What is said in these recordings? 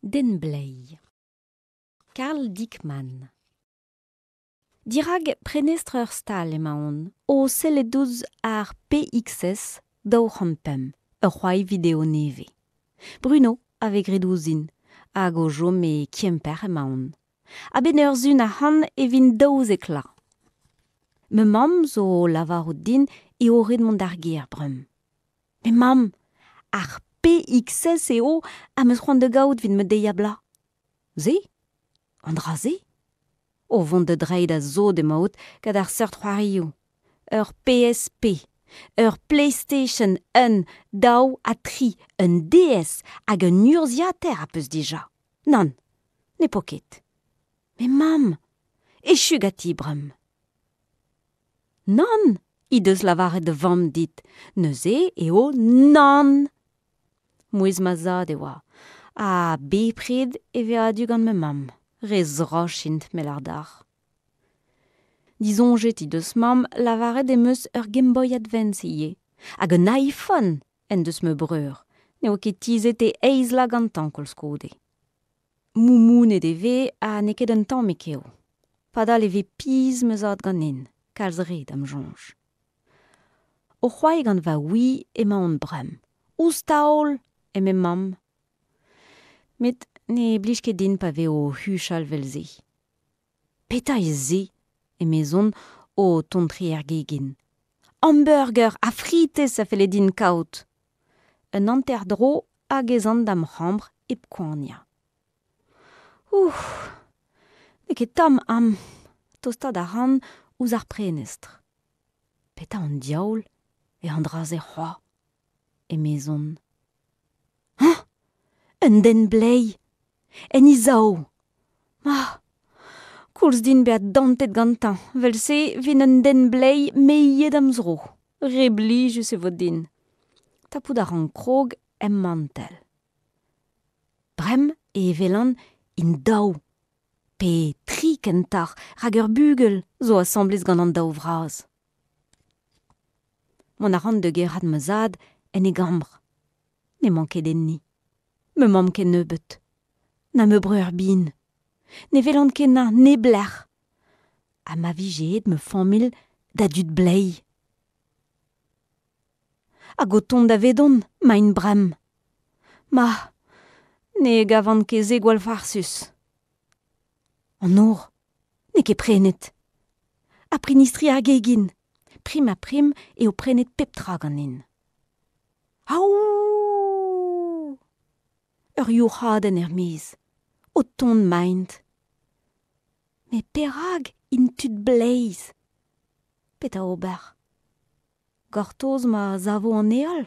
Den Blei. Karl Dickmann. Dirag prenestreur stal emaon, o selledouz ar PXS daourampem, ur c'hoai video neve. Bruno ave gredouzin, hag o jom e kiemper emaon. A ben ur zun a han e vin daouz ekla. Me mam zo lavarout din e o redmont ar ger brem. Me mam, ar PXS eo a meus c'hoant de gaout vin me deia bla. Ze? Andra ze? O vont de dreid a zo demaout gad ar seurt c'hoarioù. Ur PSP, ur PlayStation 1, daou a 3, un DS hag un urziater a peus dija. Non, ne po ket. Me mam, echu gati brem. Non, i deus lavaret de vamm dit, neuze eo non. Mouez ma zad e oa, a bepred e vez adu gant me mam. Rez rochint melardar. Dizonjet i deus mam lavaret em eus ur Game Boy Advance ie. Hag un iPhone en deus me breur. Ne oa ket tizet e eiz la gantan kol skode. Moumoun e ve a ne ket un tamm e keo. Padal e ve piz me zad ganin, kalz red am jonj. O c'hoai gant va oui e ma on brem. Ous taol e me mam. Met ne blij ket din pa ve o huchal vel ze. Peta e ze e mezon o tontri er gegin. Hamburger a frites a fele din kaout. Un anterdro a gezant dam c'hambr ep koania. Ne ket tam am tostad a ran ouz ar prenestr. Peta an diaoul e an dra ze c'hoa e mezon. Un den blei, en izao. Koulz din beat dantet gantan, vel se vin un den blei meiet am zro. Reblijus e vod din. Tapout ar an krog em mantel. Brem e velan in daou. Pe tri kentar rag ur bugel zo assemblez gant an daou vraz. Mon a ran de gerad me zad en e gambr. Ne manket en ni. Me mam ken nebeut. Na me breur bin. Ne velant ken na ne bler. A ma vijeet me famil da dud blei. A goton da vedon, ma in brem. Ma, ne gavant ket ze gwal farsus. An or, ne ket prenet. A prinistri ar gegin. Prim a prim eo prenet pep tra ganin. Aouh! Ur yourhaden er miz. O ton maint. Me perag in tud bleiz. Peta ober. Gortoz ma zavo an eol.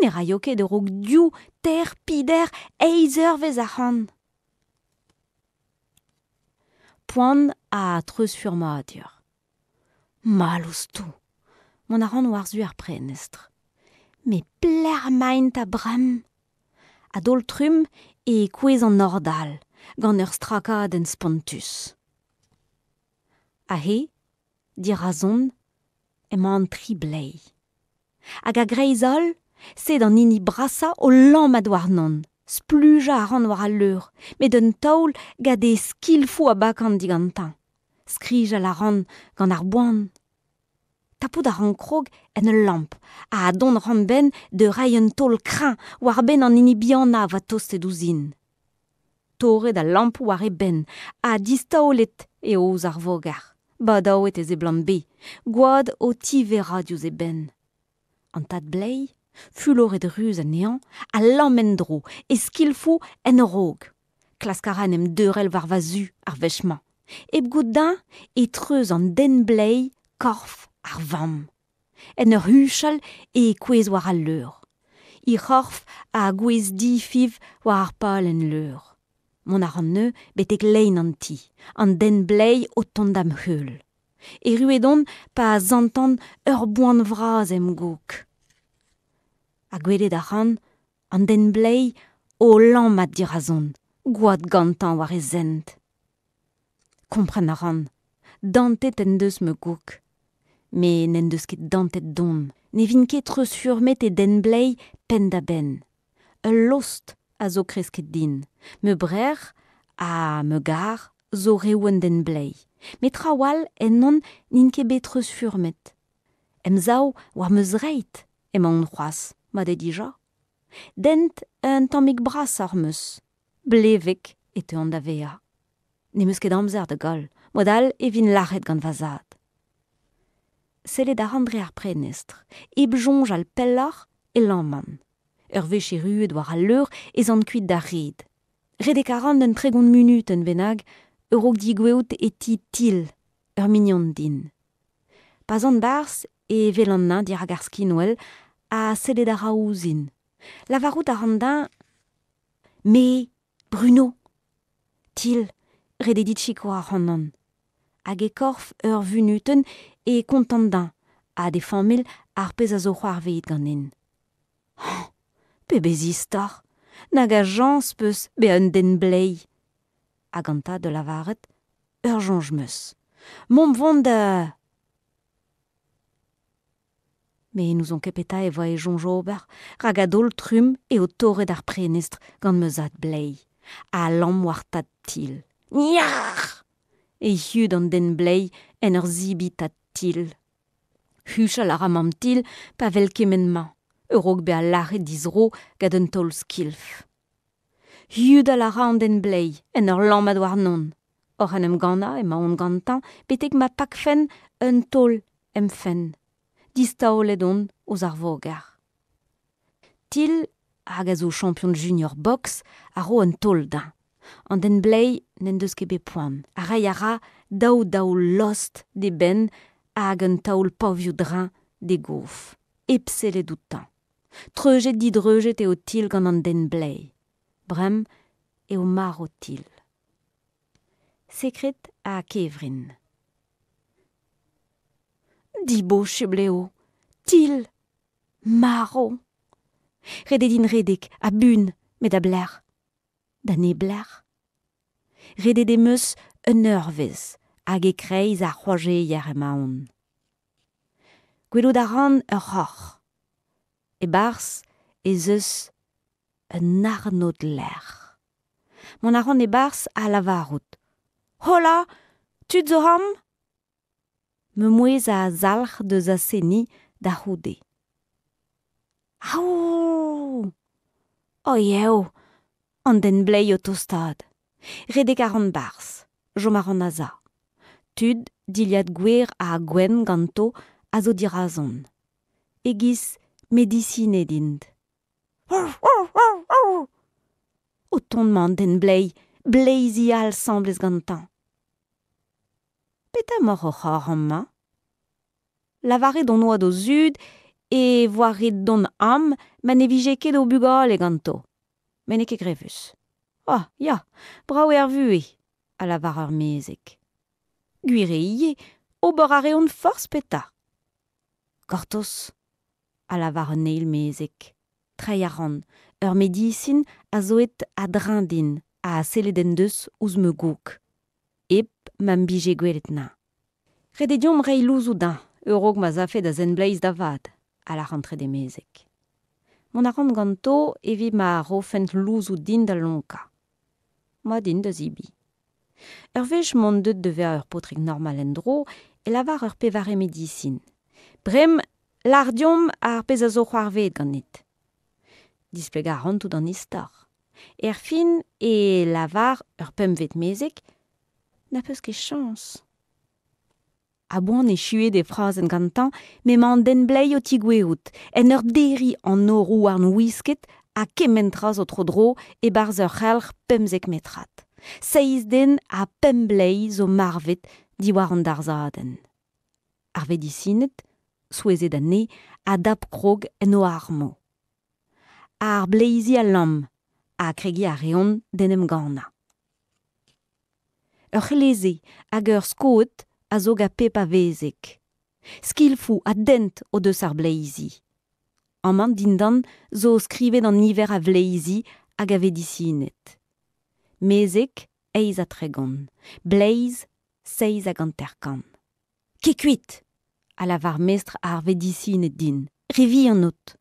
Ne raio ket ur rog diou, ter, pider, eizer vez a c'han. Poan a treuz furmadur. Malous tou. Mon a ran war zu ar prenestr. Me pler maint a brem. Adol trum e kouez an ordal, gant ur strakad en spontus. A he, dir a zon, ema an tri blei. Hag a greizol, sed an ini brasa o lam a douar non, spluja a ran war a leur, met un taoul gad e skilfo a bakan digantan. Skrij a la ran gant ar boan. Tapout a ran krog en ul lamp, a don ran ben de rai un tol kran war ben an ini biana va tostet ouzin. Torret a lamp war e ben, a distaolet e ouz ar vogar. Badaouet ez e blant be, gwad o ti vera diouz e ben. An tad blei, fuloret ruz a nean, a lam en dro, e skilfo en rog. Klaskaran em deurel war va zu ar vechman. Eb goudin e treuz an den blei, korf ar vamm. En ur huchal e kouez war al leur. I c'horf a gwez difiv war ar pal en leur. Mon ar an neu betek lein an ti, an den blei o tondam heul. E ruedon pa a zantan ur boan vraz em gouk. A gwelet ar an den blei o lammat dir a zon, gwad gantan war e zent. Kompren ar an, dantet en deus me gouk. Me n'en deus ket dantet don, ne vin ket treuz furmet e den blei pen da ben. Ul lost a zo kresket din, Me brer a me gar zo reouen den blei. Me trawal en non nin ket betreus furmet. Zao war meus reit, emaon c'hoaz, ma de dija. Dent un tammig bras ar meus. Blevek e teuan da vea. Ne meus ket amzer de gol, modal e vin lachet gant vazad. Sellet ar andre ar prenestr, eb jonj al pellar e lamman. Ur veche ruet war al leur ez an kuit da red. Redek a ran un tregont minuten benag, eurok digweout e ti til, ur mignon din. Pas an bars e vel an nain dir hag ar skinwell a sellet ar aouzin. Lavarout ar randin, me, Bruno, til, rededit chiko ar rannan. Hag e korf ur vunuten e kontant din, a de famil ar pez a zo c'hoar veet ganin. Oh, pe bezistar, nag a jans peus be un den blei. Hag anta de lavaret, ur jonj meus. Mom vont da... Me nous on kepeta e voa e jonj ober, rag a dol trum e o torret ar prenestr gant meuzat blei. A lam war tad til. Niar! E hiud an den blei en ur zibi tad til. Huchal ar amam til pa vel kemen ma. Eurok be a lachet dizro gant un tol skilf. Hiud al ara an den blei en ur lamad war non. Or en em gana e ma on gantan petek ma pak fen un tol em fen. Distaolet on ouz ar vogar. Til hag a zo champion junior box a ro un tol da. An den blei n'en deus ket bet poan. A rai a ra daou lost de ben hag un taol povioù drin de gouf. Epselet doutan. Treujet didreujet eo til gant an den blei. Brem eo mar o til. Sekret a kevrin. Dibo chebleo, til, maro. Rededin redek a bun met a bler. Da ne bler. Reded emeus un eurvez hag e kreiz a c'hoaje yer emaon. Gwelo da ran ur c'hoc'h. E bars ez eus un arnaud ler. Mon a ran e bars a lavarout. Hola, tud zo ham? Me mouez a zalc'h deus a seni da c'houde. Aouh! O yeo, an den blei o tostad. Redek a ran bars, jom a ran aza. Tud diliad gwer a gwen ganto a zo dirazon. Egiz medicine dind. O tonman den blei, bleizi al semblez gantan. Peta mor o c'hor an ma? Lavare don oa do zud e voaret don am ma ne vije ket o bugol e ganto. Men e ket grevus. Oh, ya, brao er vue, a lavar ur mezek. Gwire ie, ober a reon force peta. Gortos, a lavar un neil mezek. Trei a ran, ur medicine a zoet a drin din, a seleden deus ouz me gouk. Ep mam bije gwelet na. Rededion rei louzou da, eurok ma zafet da zen bleiz da vad, a la rentre de mezek. Mon a ran ganto evi ma rofent louzou din da lonka. Ma din da zibi. Ur vech mont deut de ver ur potrig normal en dro e lavar ur pevare medicine. Brem, lardiom ar pez a zo c'hoarvet ganit. Displega ran tout an istor. Fin e lavar ur pemvet mezek, na peus ket chans. A boan e chue de fraz en gantan, me ma an den blei o tigweout, en ur deri an orou ar wisket a kementraz o trodro e barz ur c'halc'h pemzek metrat. Seiz den a pem blei zo marvet diwar an darzaden. Ar vedicinet, souezet an ne, a dap krog en o armo. Ar bleizi a lam, a kregi a reon denem gana. Ur c'heleze hag ur skoet a zo ga pep a vezek. Skilfou a dent o deus ar bleizi. Amant dindan zo skrivet an niver a vleizi hag a vedicinet. Mezek eiz a tregon, bleiz seiz a ganterkan. Kekuit, a lavar mestr ar vedicinet din, revi an out.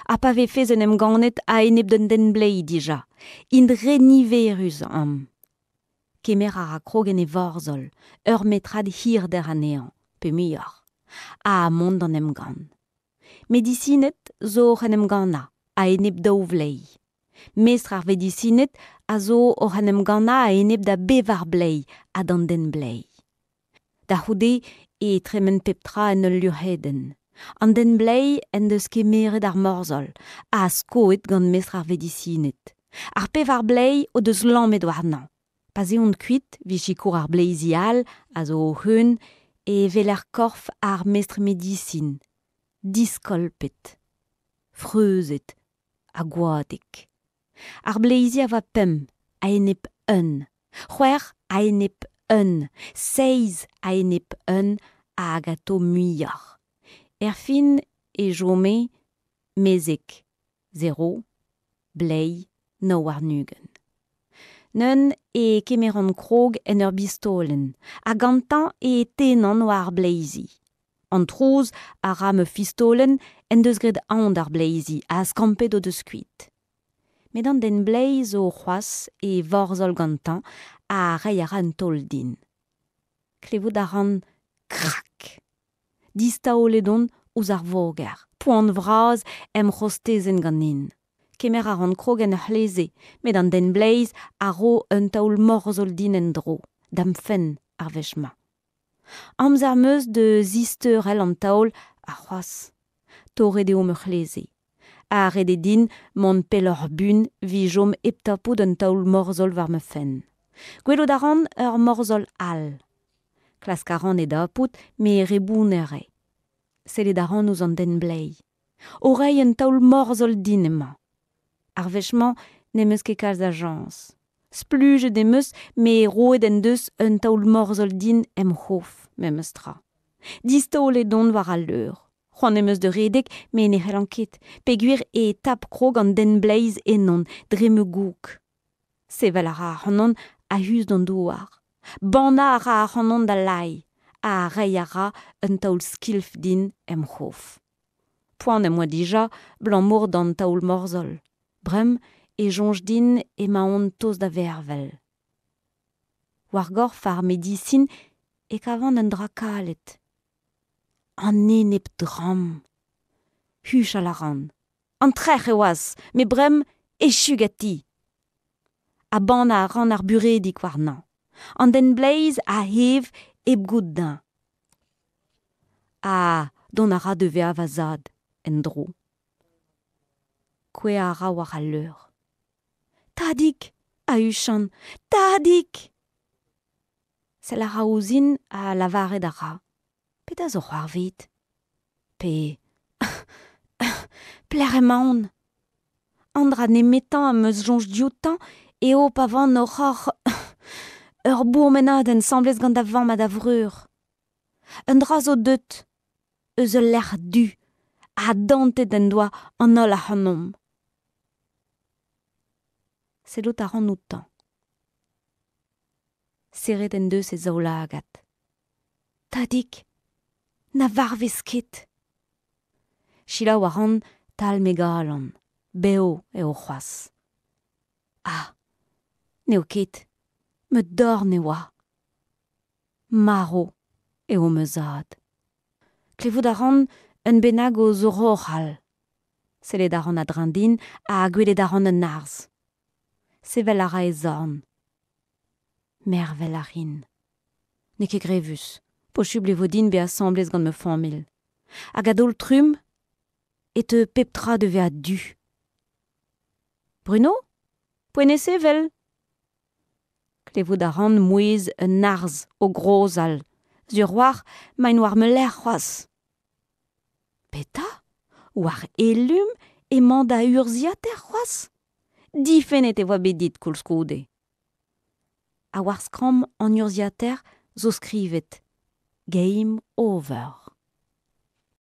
A pa vefez en em ganet a enep den blei dija. In reniverus am. Kemer a krogen e vorzol, ur metrad hir der anean, pe muioc'h. A mont an em gant. Medicinet zo en em gana, a enep daou vlei. Mestr ar vedicinet a zo en em gana a enep da bevar blei a dan den blei. Da c'houde e tremen peptra en ul lurheden. An den blei en deus kemeret ar morzol, a skoet gant mestr ar vedicinet. Ar pevar blei o deus lammet war nan. Pas eont kuit, vichikour ar bleizi all, a zo o heun, e veler korf ar mestr medicin. Diskolpet, freuzet, a gwadek. Ar bleizi a va pem, a enep un. C'hwer a enep un, 6 a enep un a gato muioc'h. Fin e jome, mezek, 0, blei, no war nugen. Nun e kemeran krog en ur bistolen, a gantan e tenan war bleizi. An trouz a ra me fistolen en deus gred an ar bleizi a skampet o deus kuit. Met an den bleiz o c'hoaz e vorzol gantan a rei a ra un tol din. Klevout a ran krak. Distaoledon ouz ar voger. Poan vraz em c'hostezen ganin. Kemer a ran krogen ur c'hleze, met an den bleiz a ro un taoul morzol din en dro, dam fen ar vechma. Amzer meus de zisteurel an taoul a c'hoaz. Torret eo me c'hleze. A rede din mont pel ur bun vi jom eptapout un taoul morzol war me fen. Gwelo da ran ur morzol all. Klask a ran e dapout, me reboun ere. Sele da ran ouz an den blei. Orei un taoul morzol din emañ. Ar vechman nemeus ket kalz a jans. Spluget emeus, me roet en deus un taoul morzol din em c'hof, memeus tra. Distaoledon war a leur. C'hoant emeus de redek, me ne c'hellan ket. Peguir e tap krog an den bleiz enon, dre me gouk. Sevel a ra c'hanon a hus d'an douar. Bana a ra c'hanon da lai. A rei a ra un taoul skilf din em c'hof. Poan em oa dija, blanc mour d'an taoul morzol. Brem e jonj din e ma on toz da vervel. War gorf ar medicin e kavan un dra kalet. An enep dram. Huch a la ran. An trec'h e oaz, me brem e chugati. A ban a ran ar buredik war nan. An den bleiz a hev eb gout din. A don a ra de ve avazad en dro. Kwe a ra war a leur. Tadik, a uchan, tadik! Sel a ra ouzin a lavaret a ra. Pet a zo c'hoar vet. Pe... Pler emaon. Andra ne metan a meus jonj diotan e o pavan o c'hor... Ur bourmenadenn semblez gant da vamm a da vreur. Un dra zo deut. Eus ul lec'h du. A dantet en doa an ol a c'hanom. Selot a ran outan. Seret en deus e zaoulagat. Tadik, na varvez ket. Chila war an tal megalan. Beo eo c'hoaz. Ah, neo ket. Me dor ne oa. Maro eo me zad. Klevout a ran un benag o zorochal. Selet a ran a drandin a gwelet a ran un arz. Sevel a ra e zorn. Mervel a rin. Ne ket grevus. Possible vo din be assemblez gant me famil. Hag a dol trum et te peptra de ve a du. Bruno? Poene sevel? Klevout a ran mouez un arz o grozal. Sur war, main war me l'er c'hoaz. Peta? War elum e manda urziater c'hoaz? Difennet e voa bedit koulskoude. A war skram an urziater zo skrivet. Game over.